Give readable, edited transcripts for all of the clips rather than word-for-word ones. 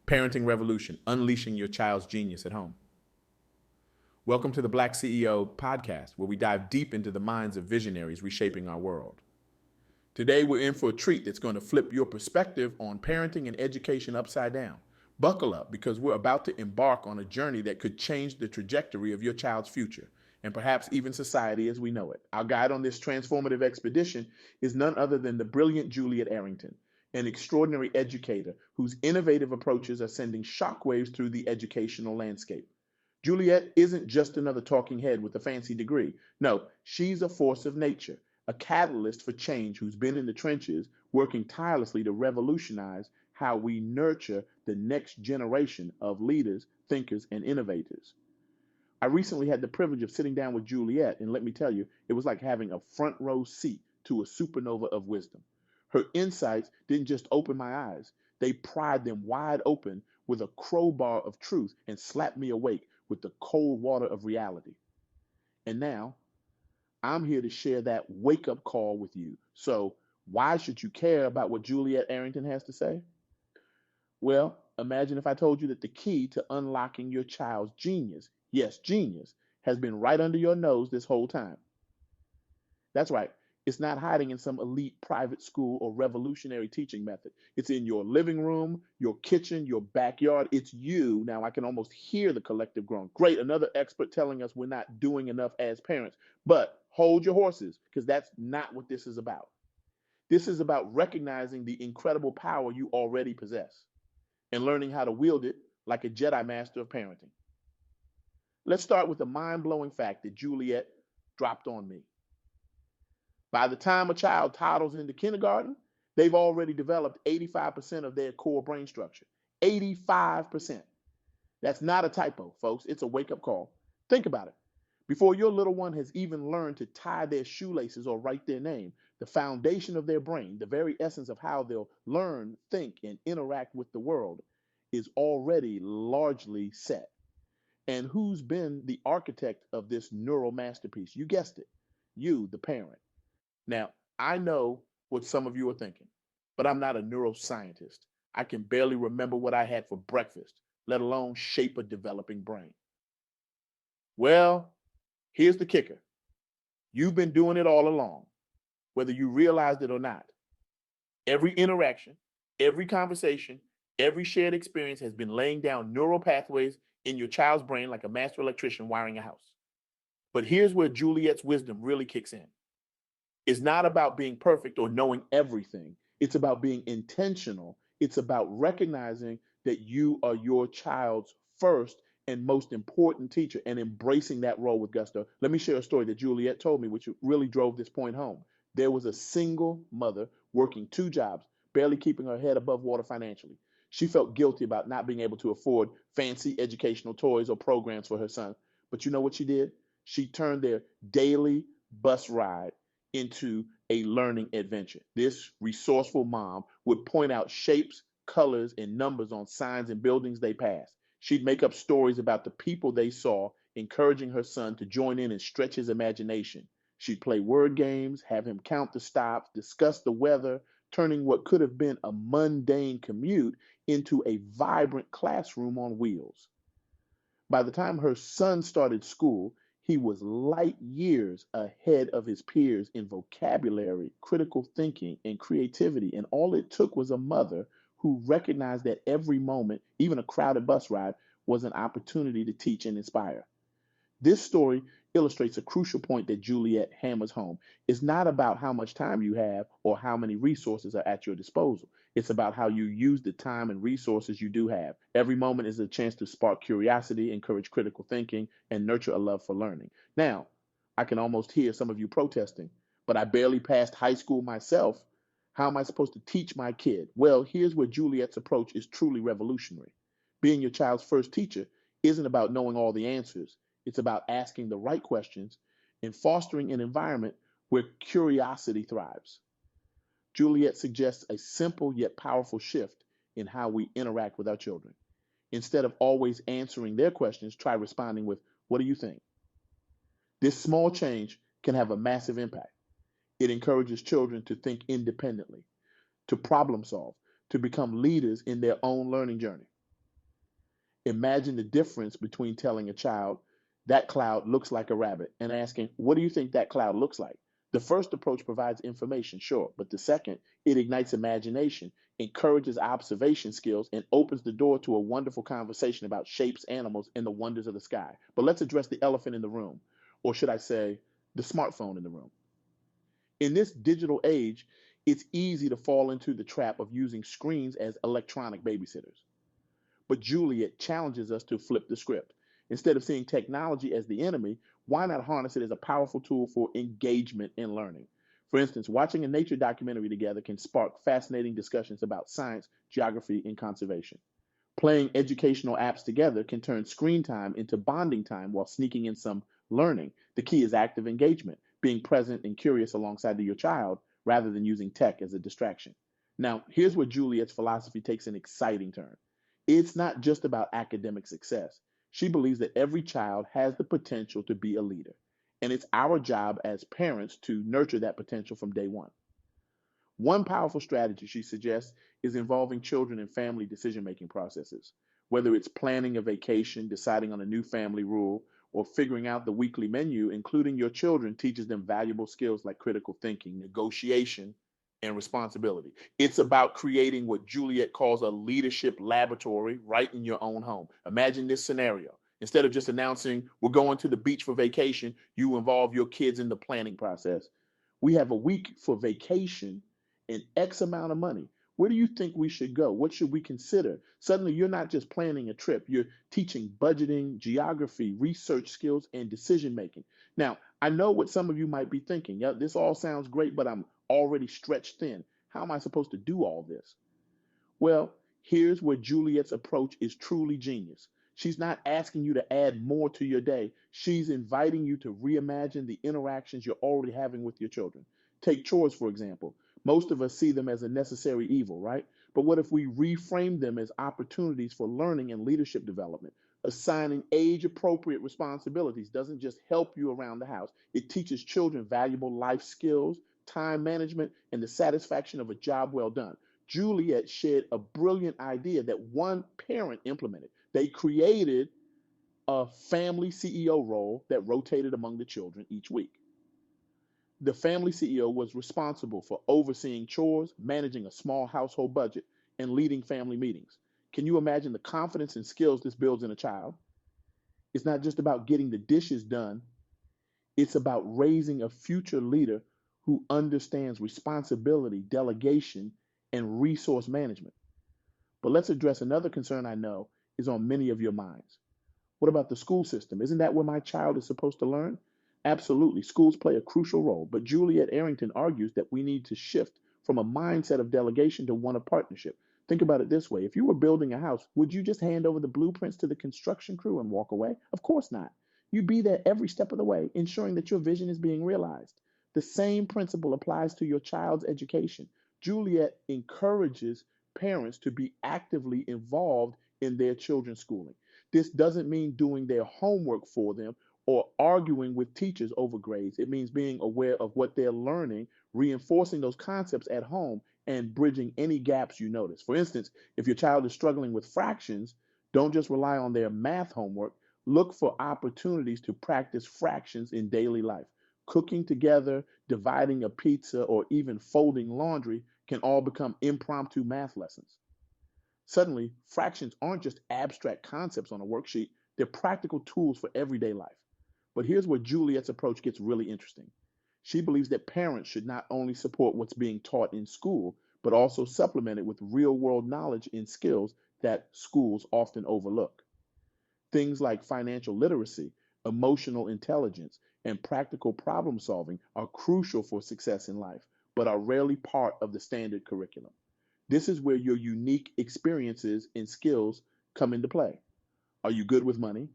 Parenting Revolution, Unleashing Your Child's Genius at Home. Welcome to the BlackCEO Podcast, where we dive deep into the minds of visionaries reshaping our world. Today, we're in for a treat that's going to flip your perspective on parenting and education upside down. Buckle up, because we're about to embark on a journey that could change the trajectory of your child's future, and perhaps even society as we know it. Our guide on this transformative expedition is none other than the brilliant Juliet Arrington, an extraordinary educator whose innovative approaches are sending shockwaves through the educational landscape. Juliet isn't just another talking head with a fancy degree. No, she's a force of nature, a catalyst for change who's been in the trenches, working tirelessly to revolutionize how we nurture the next generation of leaders, thinkers, and innovators. I recently had the privilege of sitting down with Juliet, and let me tell you, it was like having a front row seat to a supernova of wisdom. Her insights didn't just open my eyes, they pried them wide open with a crowbar of truth and slapped me awake with the cold water of reality. And now, I'm here to share that wake-up call with you. So why should you care about what Juliet Arrington has to say? Well, imagine if I told you that the key to unlocking your child's genius, yes, genius, has been right under your nose this whole time. That's right. It's not hiding in some elite private school or revolutionary teaching method. It's in your living room, your kitchen, your backyard. It's you. Now I can almost hear the collective groan. Great, another expert telling us we're not doing enough as parents. But hold your horses, because that's not what this is about. This is about recognizing the incredible power you already possess and learning how to wield it like a Jedi master of parenting. Let's start with the mind-blowing fact that Juliet dropped on me. By the time a child toddles into kindergarten, they've already developed 85% of their core brain structure. 85%. That's not a typo, folks. It's a wake-up call. Think about it. Before your little one has even learned to tie their shoelaces or write their name, the foundation of their brain, the very essence of how they'll learn, think, and interact with the world, is already largely set. And who's been the architect of this neural masterpiece? You guessed it. You, the parent. Now, I know what some of you are thinking, but I'm not a neuroscientist. I can barely remember what I had for breakfast, let alone shape a developing brain. Well, here's the kicker. You've been doing it all along, whether you realized it or not. Every interaction, every conversation, every shared experience has been laying down neural pathways in your child's brain like a master electrician wiring a house. But here's where Juliet's wisdom really kicks in. It's not about being perfect or knowing everything. It's about being intentional. It's about recognizing that you are your child's first and most important teacher and embracing that role with gusto. Let me share a story that Juliet told me, which really drove this point home. There was a single mother working 2 jobs, barely keeping her head above water financially. She felt guilty about not being able to afford fancy educational toys or programs for her son. But you know what she did? She turned their daily bus ride into a learning adventure. This resourceful mom would point out shapes, colors, and numbers on signs and buildings they passed. She'd make up stories about the people they saw, encouraging her son to join in and stretch his imagination. She'd play word games, have him count the stops, discuss the weather, turning what could have been a mundane commute into a vibrant classroom on wheels. By the time her son started school, he was light years ahead of his peers in vocabulary, critical thinking, and creativity. And all it took was a mother who recognized that every moment, even a crowded bus ride, was an opportunity to teach and inspire. This story illustrates a crucial point that Juliet hammers home. It's not about how much time you have or how many resources are at your disposal. It's about how you use the time and resources you do have. Every moment is a chance to spark curiosity, encourage critical thinking, and nurture a love for learning. Now, I can almost hear some of you protesting, but I barely passed high school myself. How am I supposed to teach my kid? Well, here's where Juliet's approach is truly revolutionary. Being your child's first teacher isn't about knowing all the answers. It's about asking the right questions and fostering an environment where curiosity thrives. Juliet suggests a simple yet powerful shift in how we interact with our children. Instead of always answering their questions, try responding with, "What do you think?" This small change can have a massive impact. It encourages children to think independently, to problem solve, to become leaders in their own learning journey. Imagine the difference between telling a child that cloud looks like a rabbit and asking, what do you think that cloud looks like? The first approach provides information, sure, but the second, it ignites imagination, encourages observation skills, and opens the door to a wonderful conversation about shapes, animals, and the wonders of the sky. But let's address the elephant in the room, or should I say, the smartphone in the room. In this digital age, it's easy to fall into the trap of using screens as electronic babysitters. But Juliet challenges us to flip the script. Instead of seeing technology as the enemy, why not harness it as a powerful tool for engagement and learning? For instance, watching a nature documentary together can spark fascinating discussions about science, geography, and conservation. Playing educational apps together can turn screen time into bonding time while sneaking in some learning. The key is active engagement, being present and curious alongside your child rather than using tech as a distraction. Now, here's where Juliet's philosophy takes an exciting turn. It's not just about academic success. She believes that every child has the potential to be a leader, and it's our job as parents to nurture that potential from day one. One powerful strategy she suggests is involving children in family decision-making processes, whether it's planning a vacation, deciding on a new family rule, or figuring out the weekly menu. Including your children teaches them valuable skills like critical thinking, negotiation, and responsibility. It's about creating what Juliet calls a leadership laboratory right in your own home. Imagine this scenario. Instead of just announcing we're going to the beach for vacation, you involve your kids in the planning process. We have a week for vacation and X amount of money. Where do you think we should go? What should we consider? Suddenly, you're not just planning a trip, you're teaching budgeting, geography, research skills, and decision making. Now, I know what some of you might be thinking. Yeah, this all sounds great, but I'm already stretched thin. How am I supposed to do all this? Well, here's where Juliet's approach is truly genius. She's not asking you to add more to your day. She's inviting you to reimagine the interactions you're already having with your children. Take chores, for example. Most of us see them as a necessary evil, right? But what if we reframe them as opportunities for learning and leadership development? Assigning age appropriate responsibilities doesn't just help you around the house, it teaches children valuable life skills, time management, and the satisfaction of a job well done. Juliet shared a brilliant idea that one parent implemented. They created a family CEO role that rotated among the children each week. The family CEO was responsible for overseeing chores, managing a small household budget, and leading family meetings. Can you imagine the confidence and skills this builds in a child? It's not just about getting the dishes done, it's about raising a future leader who understands responsibility, delegation, and resource management. But let's address another concern I know is on many of your minds. What about the school system? Isn't that where my child is supposed to learn? Absolutely. Schools play a crucial role, but Juliet Arrington argues that we need to shift from a mindset of delegation to one of partnership. Think about it this way. If you were building a house, would you just hand over the blueprints to the construction crew and walk away? Of course not. You'd be there every step of the way, ensuring that your vision is being realized. The same principle applies to your child's education. Juliet encourages parents to be actively involved in their children's schooling. This doesn't mean doing their homework for them or arguing with teachers over grades. It means being aware of what they're learning, reinforcing those concepts at home, and bridging any gaps you notice. For instance, if your child is struggling with fractions, don't just rely on their math homework. Look for opportunities to practice fractions in daily life. Cooking together, dividing a pizza, or even folding laundry can all become impromptu math lessons. Suddenly, fractions aren't just abstract concepts on a worksheet, they're practical tools for everyday life. But here's where Juliet's approach gets really interesting. She believes that parents should not only support what's being taught in school, but also supplement it with real world knowledge and skills that schools often overlook. Things like financial literacy, emotional intelligence, and practical problem solving are crucial for success in life, but are rarely part of the standard curriculum. This is where your unique experiences and skills come into play. Are you good with money?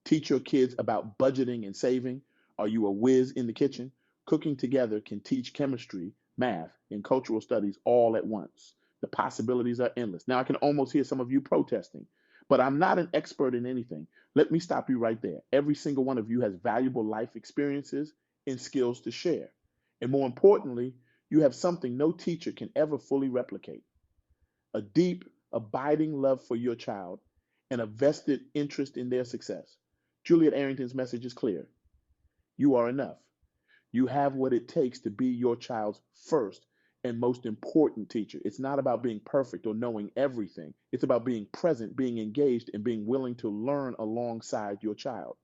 Teach your kids about budgeting and saving. Are you a whiz in the kitchen? Cooking together can teach chemistry, math, and cultural studies all at once. The possibilities are endless. Now, I can almost hear some of you protesting, but I'm not an expert in anything. Let me stop you right there. Every single one of you has valuable life experiences and skills to share. And more importantly, you have something no teacher can ever fully replicate: a deep, abiding love for your child and a vested interest in their success. Juliet Arrington's message is clear. You are enough. You have what it takes to be your child's first and most important teacher. It's not about being perfect or knowing everything. It's about being present, being engaged, and being willing to learn alongside your child.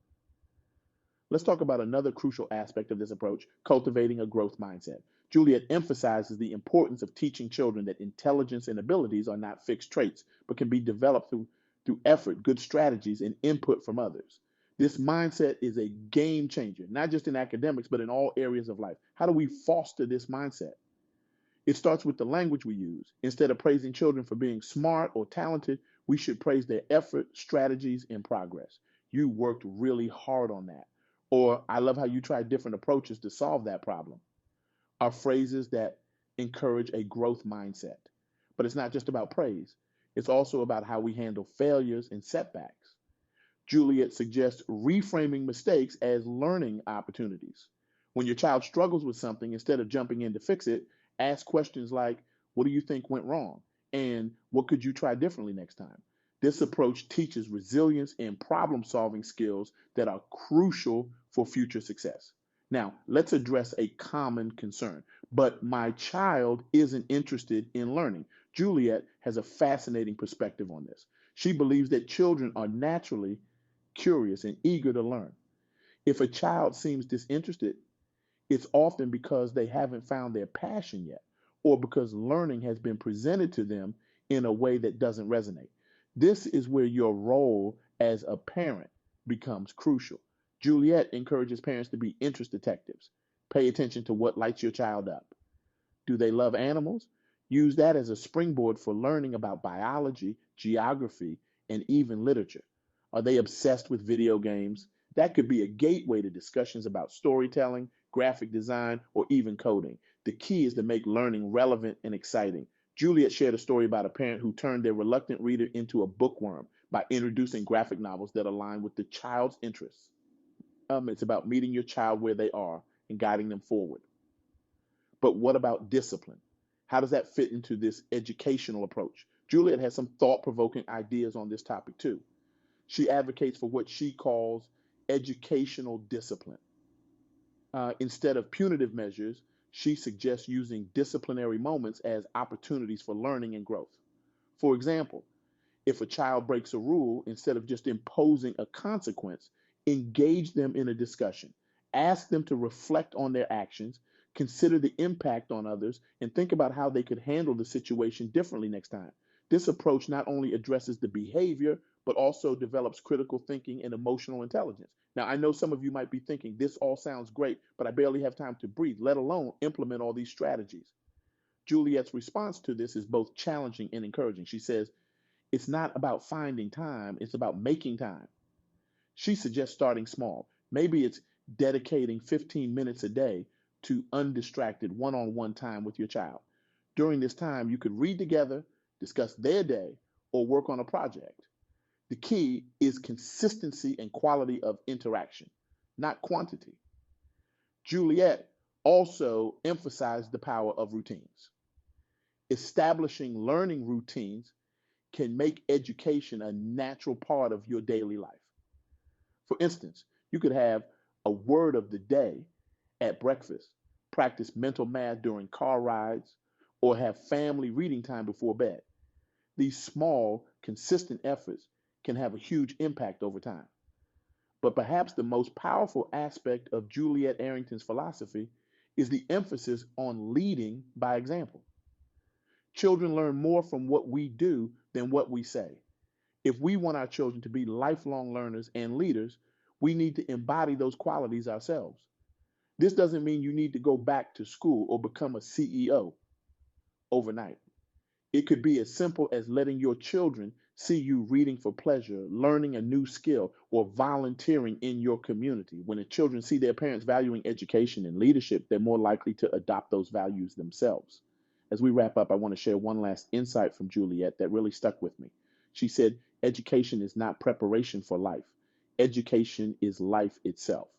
Let's talk about another crucial aspect of this approach, cultivating a growth mindset. Juliet emphasizes the importance of teaching children that intelligence and abilities are not fixed traits, but can be developed through effort, good strategies, and input from others. This mindset is a game changer, not just in academics, but in all areas of life. How do we foster this mindset? It starts with the language we use. Instead of praising children for being smart or talented, we should praise their effort, strategies, and progress. You worked really hard on that. Or, I love how you tried different approaches to solve that problem, are phrases that encourage a growth mindset. But it's not just about praise. It's also about how we handle failures and setbacks. Juliet suggests reframing mistakes as learning opportunities. When your child struggles with something, instead of jumping in to fix it, ask questions like, what do you think went wrong? And what could you try differently next time? This approach teaches resilience and problem-solving skills that are crucial for future success. Now, let's address a common concern. But my child isn't interested in learning. Juliet has a fascinating perspective on this. She believes that children are naturally curious and eager to learn. If a child seems disinterested, it's often because they haven't found their passion yet, or because learning has been presented to them in a way that doesn't resonate. This is where your role as a parent becomes crucial. Juliet encourages parents to be interest detectives. Pay attention to what lights your child up. Do they love animals? Use that as a springboard for learning about biology, geography, and even literature. Are they obsessed with video games? That could be a gateway to discussions about storytelling, graphic design, or even coding. The key is to make learning relevant and exciting. Juliet shared a story about a parent who turned their reluctant reader into a bookworm by introducing graphic novels that align with the child's interests. It's about meeting your child where they are and guiding them forward. But what about discipline? How does that fit into this educational approach? Juliet has some thought-provoking ideas on this topic too. She advocates for what she calls educational discipline. Instead of punitive measures, she suggests using disciplinary moments as opportunities for learning and growth. For example, if a child breaks a rule, instead of just imposing a consequence, engage them in a discussion. Ask them to reflect on their actions, consider the impact on others, and think about how they could handle the situation differently next time. This approach not only addresses the behavior, but also develops critical thinking and emotional intelligence. Now, I know some of you might be thinking, this all sounds great, but I barely have time to breathe, let alone implement all these strategies. Juliet's response to this is both challenging and encouraging. She says, it's not about finding time, it's about making time. She suggests starting small. Maybe it's dedicating 15 minutes a day to undistracted one-on-one time with your child. During this time, you could read together, discuss their day, or work on a project. The key is consistency and quality of interaction, not quantity. Juliet also emphasized the power of routines. Establishing learning routines can make education a natural part of your daily life. For instance, you could have a word of the day at breakfast, practice mental math during car rides, or have family reading time before bed. These small, consistent efforts can have a huge impact over time. But perhaps the most powerful aspect of Juliet Arrington's philosophy is the emphasis on leading by example. Children learn more from what we do than what we say. If we want our children to be lifelong learners and leaders, we need to embody those qualities ourselves. This doesn't mean you need to go back to school or become a CEO overnight. It could be as simple as letting your children see you reading for pleasure, learning a new skill, or volunteering in your community. When the children see their parents valuing education and leadership, they're more likely to adopt those values themselves. As we wrap up, I want to share one last insight from Juliet that really stuck with me. She said, education is not preparation for life. Education is life itself.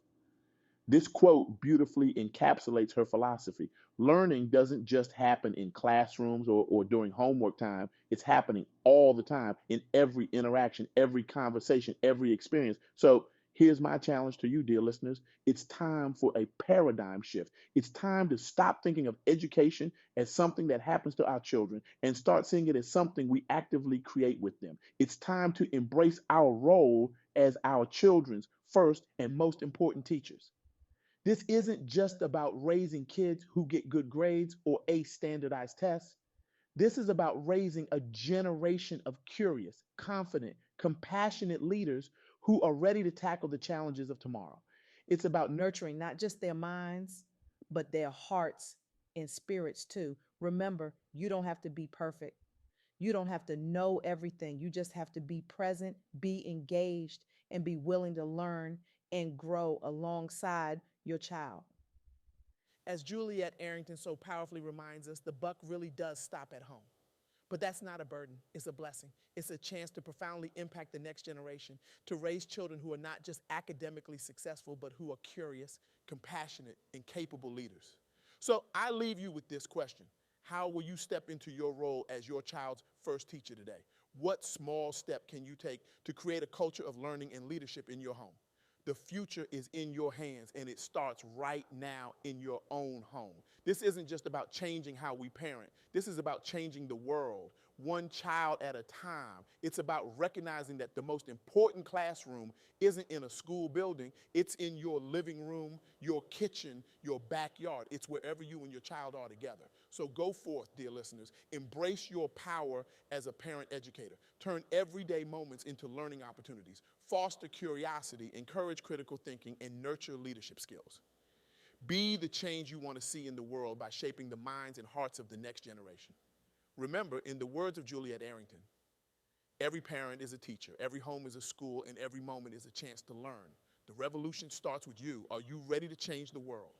This quote beautifully encapsulates her philosophy. Learning doesn't just happen in classrooms or during homework time. It's happening all the time in every interaction, every conversation, every experience. So here's my challenge to you, dear listeners. It's time for a paradigm shift. It's time to stop thinking of education as something that happens to our children and start seeing it as something we actively create with them. It's time to embrace our role as our children's first and most important teachers. This isn't just about raising kids who get good grades or ace standardized tests. This is about raising a generation of curious, confident, compassionate leaders who are ready to tackle the challenges of tomorrow. It's about nurturing not just their minds, but their hearts and spirits too. Remember, you don't have to be perfect. You don't have to know everything. You just have to be present, be engaged, and be willing to learn and grow alongside your child. As Juliet Arrington so powerfully reminds us, the buck really does stop at home. But that's not a burden, it's a blessing. It's a chance to profoundly impact the next generation, to raise children who are not just academically successful, but who are curious, compassionate, and capable leaders. So I leave you with this question. How will you step into your role as your child's first teacher today? What small step can you take to create a culture of learning and leadership in your home? The future is in your hands, and it starts right now in your own home. This isn't just about changing how we parent. This is about changing the world, one child at a time. It's about recognizing that the most important classroom isn't in a school building. It's in your living room, your kitchen, your backyard. It's wherever you and your child are together. So go forth, dear listeners. Embrace your power as a parent educator. Turn everyday moments into learning opportunities. Foster curiosity, encourage critical thinking, and nurture leadership skills. Be the change you want to see in the world by shaping the minds and hearts of the next generation. Remember, in the words of Juliet Arrington, every parent is a teacher, every home is a school, and every moment is a chance to learn. The revolution starts with you. Are you ready to change the world?